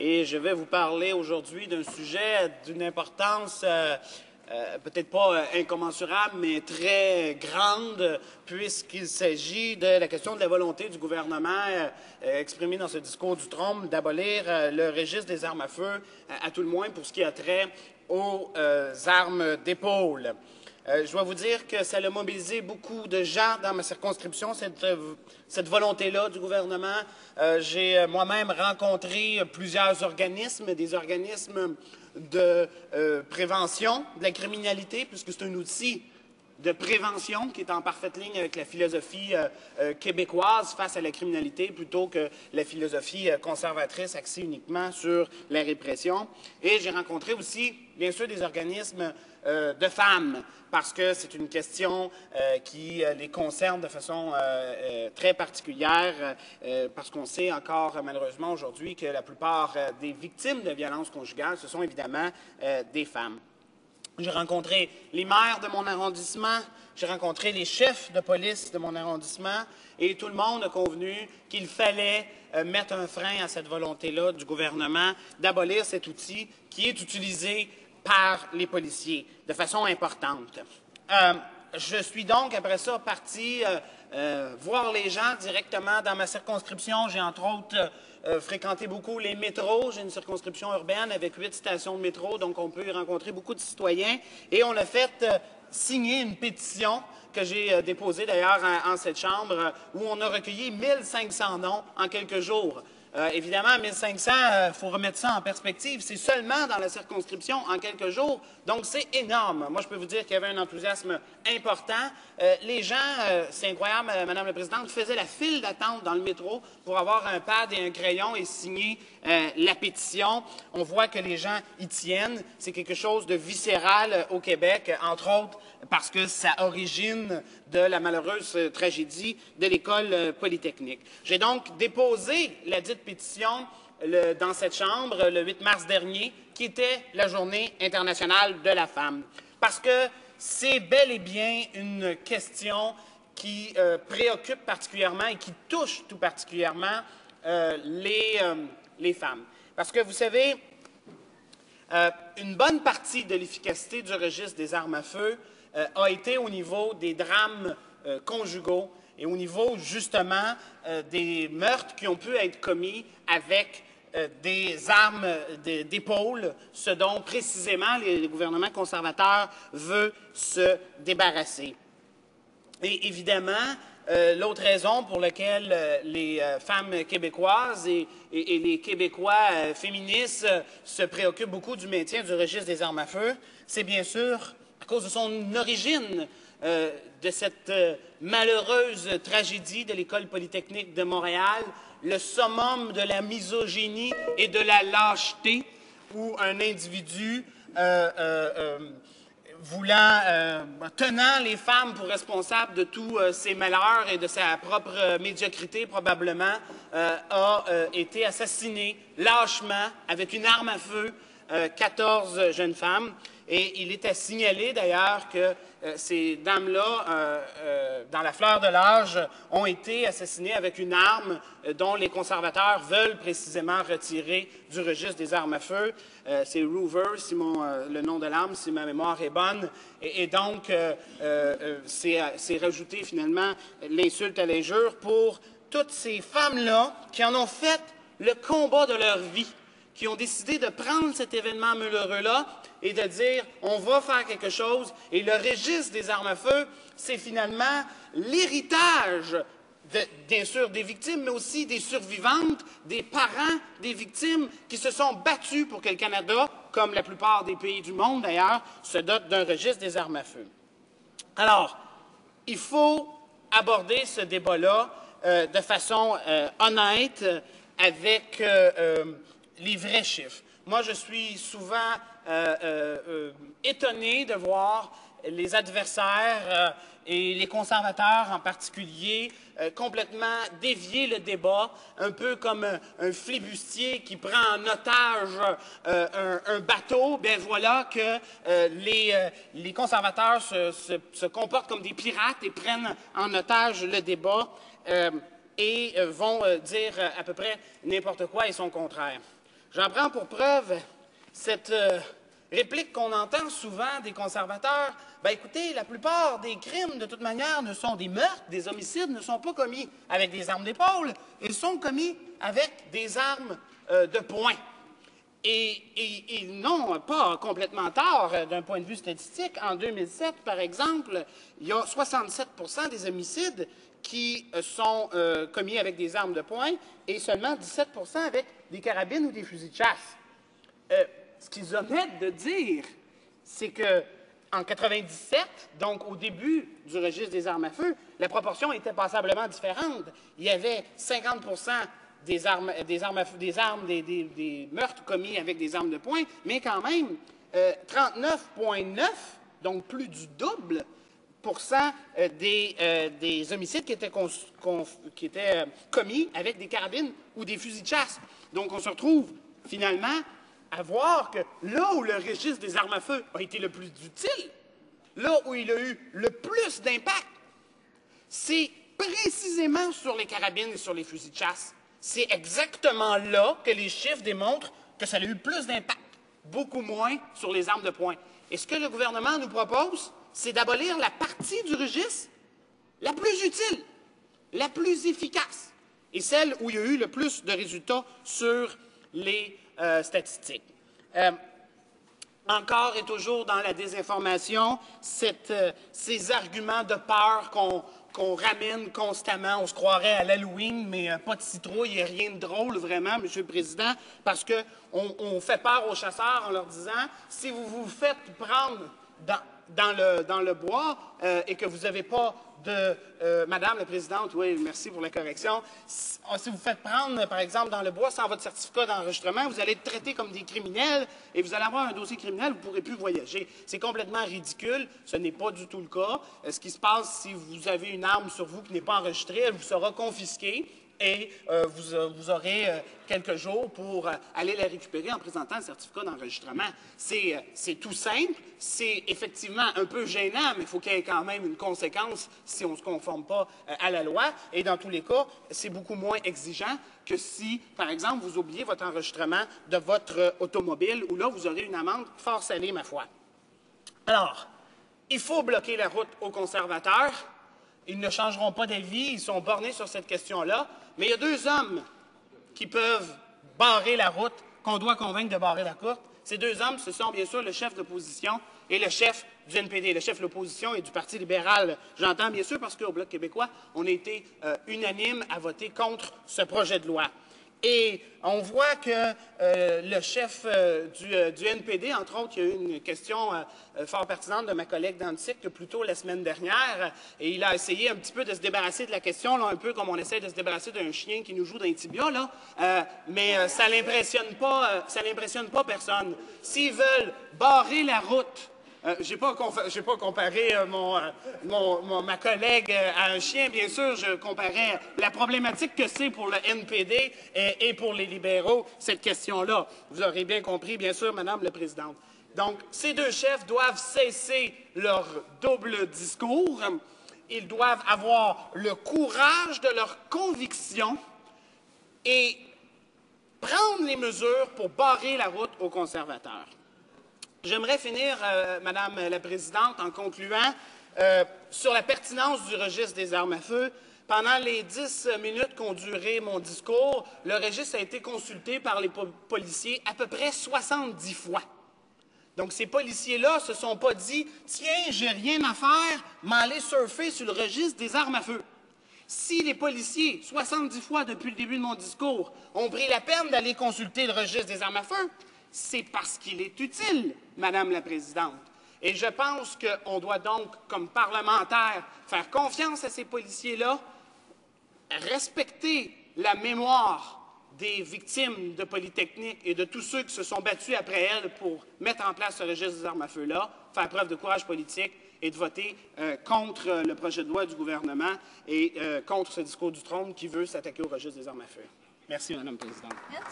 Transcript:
et je vais vous parler aujourd'hui d'un sujet d'une importance peut-être pas incommensurable, mais très grande, puisqu'il s'agit de la question de la volonté du gouvernement exprimée dans ce discours du trône d'abolir le registre des armes à feu, à tout le moins pour ce qui a trait aux armes d'épaule. Je dois vous dire que ça a mobilisé beaucoup de gens dans ma circonscription, cette volonté-là du gouvernement. J'ai moi-même rencontré plusieurs organismes, des organismes de prévention de la criminalité, puisque c'est un outil de prévention qui est en parfaite ligne avec la philosophie québécoise face à la criminalité, plutôt que la philosophie conservatrice axée uniquement sur la répression. Et j'ai rencontré aussi, bien sûr, des organismes de femmes, parce que c'est une question qui les concerne de façon très particulière, parce qu'on sait encore malheureusement aujourd'hui que la plupart des victimes de violences conjugales, ce sont évidemment des femmes. J'ai rencontré les maires de mon arrondissement, j'ai rencontré les chefs de police de mon arrondissement, et tout le monde a convenu qu'il fallait mettre un frein à cette volonté-là du gouvernement d'abolir cet outil qui est utilisé par les policiers de façon importante. Je suis donc, après ça, parti voir les gens directement dans ma circonscription. J'ai, entre autres, fréquenté beaucoup les métros. J'ai une circonscription urbaine avec 8 stations de métro, donc on peut y rencontrer beaucoup de citoyens. Et on a fait signer une pétition que j'ai déposée d'ailleurs en cette chambre, où on a recueilli 1500 noms en quelques jours. Évidemment, 1500, il faut remettre ça en perspective. C'est seulement dans la circonscription en quelques jours. Donc, c'est énorme. Moi, je peux vous dire qu'il y avait un enthousiasme important. Les gens, c'est incroyable, Madame la Présidente, faisaient la file d'attente dans le métro pour avoir un pad et un crayon et signer la pétition. On voit que les gens y tiennent. C'est quelque chose de viscéral au Québec, entre autres parce que ça origine de la malheureuse tragédie de l'École polytechnique. J'ai donc déposé la dite pétition dans cette Chambre le 8 mars dernier, qui était la Journée internationale de la femme. Parce que c'est bel et bien une question qui préoccupe particulièrement et qui touche tout particulièrement les femmes. Parce que, vous savez, une bonne partie de l'efficacité du registre des armes à feu a été au niveau des drames conjugaux et au niveau, justement, des meurtres qui ont pu être commis avec des armes d'épaule, ce dont, précisément, le gouvernement conservateur veut se débarrasser. Et, évidemment, l'autre raison pour laquelle les femmes québécoises et les Québécois féministes se préoccupent beaucoup du maintien du registre des armes à feu, c'est bien sûr à cause de son origine, de cette malheureuse tragédie de l'École polytechnique de Montréal, le summum de la misogynie et de la lâcheté, où un individu tenant les femmes pour responsables de tous ses malheurs et de sa propre médiocrité probablement, a été assassiné lâchement avec une arme à feu 14 jeunes femmes. Et il est à signaler d'ailleurs que ces dames-là, dans la fleur de l'âge, ont été assassinées avec une arme dont les conservateurs veulent précisément retirer du registre des armes à feu. C'est Ruger, le nom de l'arme, si ma mémoire est bonne. Et donc, c'est rajouté finalement l'insulte à l'injure pour toutes ces femmes-là qui en ont fait le combat de leur vie, qui ont décidé de prendre cet événement malheureux-là et de dire « on va faire quelque chose ». Et le registre des armes à feu, c'est finalement l'héritage, bien sûr, des victimes, mais aussi des survivantes, des parents des victimes qui se sont battus pour que le Canada, comme la plupart des pays du monde d'ailleurs, se dote d'un registre des armes à feu. Alors, il faut aborder ce débat-là de façon honnête, avec les vrais chiffres. Moi, je suis souvent étonné de voir les adversaires et les conservateurs en particulier complètement dévier le débat, un peu comme un flibustier qui prend en otage un bateau. Bien voilà que les conservateurs se comportent comme des pirates et prennent en otage le débat et vont dire à peu près n'importe quoi et son contraire. J'en prends pour preuve cette réplique qu'on entend souvent des conservateurs. Ben écoutez, la plupart des crimes, de toute manière, des meurtres, des homicides, ne sont pas commis avec des armes d'épaule, ils sont commis avec des armes de poing. Et ils n'ont pas complètement tort d'un point de vue statistique. En 2007, par exemple, il y a 67 des homicides qui sont commis avec des armes de poing et seulement 17 avec des carabines ou des fusils de chasse. Ce qu'ils omettent de dire, c'est qu'en 1997, donc au début du registre des armes à feu, la proportion était passablement différente. Il y avait 50 des meurtres commis avec des armes de poing, mais quand même 39,9, donc plus du double, des homicides qui étaient commis avec des carabines ou des fusils de chasse. Donc, on se retrouve finalement à voir que là où le registre des armes à feu a été le plus utile, là où il a eu le plus d'impact, c'est précisément sur les carabines et sur les fusils de chasse. C'est exactement là que les chiffres démontrent que ça a eu plus d'impact, beaucoup moins sur les armes de poing. Et ce que le gouvernement nous propose, c'est d'abolir la partie du registre la plus utile, la plus efficace, et celle où il y a eu le plus de résultats sur les statistiques. Encore et toujours dans la désinformation, ces arguments de peur qu'on ramène constamment. On se croirait à l'Halloween, mais pas de citrouille, il n'y a rien de drôle vraiment, M. le Président, parce qu'on fait peur aux chasseurs en leur disant « si vous vous faites prendre dans le bois et que vous n'avez pas de... Madame la Présidente, oui, merci pour la correction. Si vous faites prendre, par exemple, dans le bois sans votre certificat d'enregistrement, vous allez être traité comme des criminels et vous allez avoir un dossier criminel, vous ne pourrez plus voyager. C'est complètement ridicule. Ce n'est pas du tout le cas. Ce qui se passe, si vous avez une arme sur vous qui n'est pas enregistrée, elle vous sera confisquée. Et vous aurez quelques jours pour aller la récupérer en présentant le certificat d'enregistrement. C'est tout simple, c'est effectivement un peu gênant, mais il faut qu'il y ait quand même une conséquence si on ne se conforme pas à la loi. Et dans tous les cas, c'est beaucoup moins exigeant que si, par exemple, vous oubliez votre enregistrement de votre automobile, où là, vous aurez une amende fort salée, ma foi. Alors, il faut bloquer la route aux conservateurs. Ils ne changeront pas d'avis, ils sont bornés sur cette question-là. Mais il y a deux hommes qui peuvent barrer la route, qu'on doit convaincre de barrer la route. Ces deux hommes, ce sont bien sûr le chef de l'opposition et le chef du NPD, le chef de l'opposition et du Parti libéral. J'entends bien sûr parce qu'au Bloc québécois, on a été unanime à voter contre ce projet de loi. Et on voit que le chef du NPD, entre autres, il y a eu une question fort pertinente de ma collègue d'Antique plus tôt la semaine dernière, et il a essayé un petit peu de se débarrasser de la question, là, un peu comme on essaie de se débarrasser d'un chien qui nous joue d'un tibia, là, mais ça n'impressionne pas personne. S'ils veulent barrer la route, je n'ai pas comparé ma collègue à un chien, bien sûr, je comparais la problématique que c'est pour le NPD et pour les libéraux, cette question-là. Vous aurez bien compris, bien sûr, Madame la Présidente. Donc, ces deux chefs doivent cesser leur double discours. Ils doivent avoir le courage de leurs convictions et prendre les mesures pour barrer la route aux conservateurs. J'aimerais finir, Madame la Présidente, en concluant sur la pertinence du registre des armes à feu. Pendant les 10 minutes qu'ont duré mon discours, le registre a été consulté par les policiers à peu près 70 fois. Donc, ces policiers-là ne se sont pas dit « Tiens, j'ai rien à faire, m'aller surfer sur le registre des armes à feu ». Si les policiers, 70 fois depuis le début de mon discours, ont pris la peine d'aller consulter le registre des armes à feu, c'est parce qu'il est utile, Madame la Présidente. Et je pense qu'on doit donc, comme parlementaires, faire confiance à ces policiers-là, respecter la mémoire des victimes de Polytechnique et de tous ceux qui se sont battus après elles pour mettre en place ce registre des armes à feu-là, faire preuve de courage politique et de voter contre le projet de loi du gouvernement et contre ce discours du trône qui veut s'attaquer au registre des armes à feu. Merci, Madame la Présidente.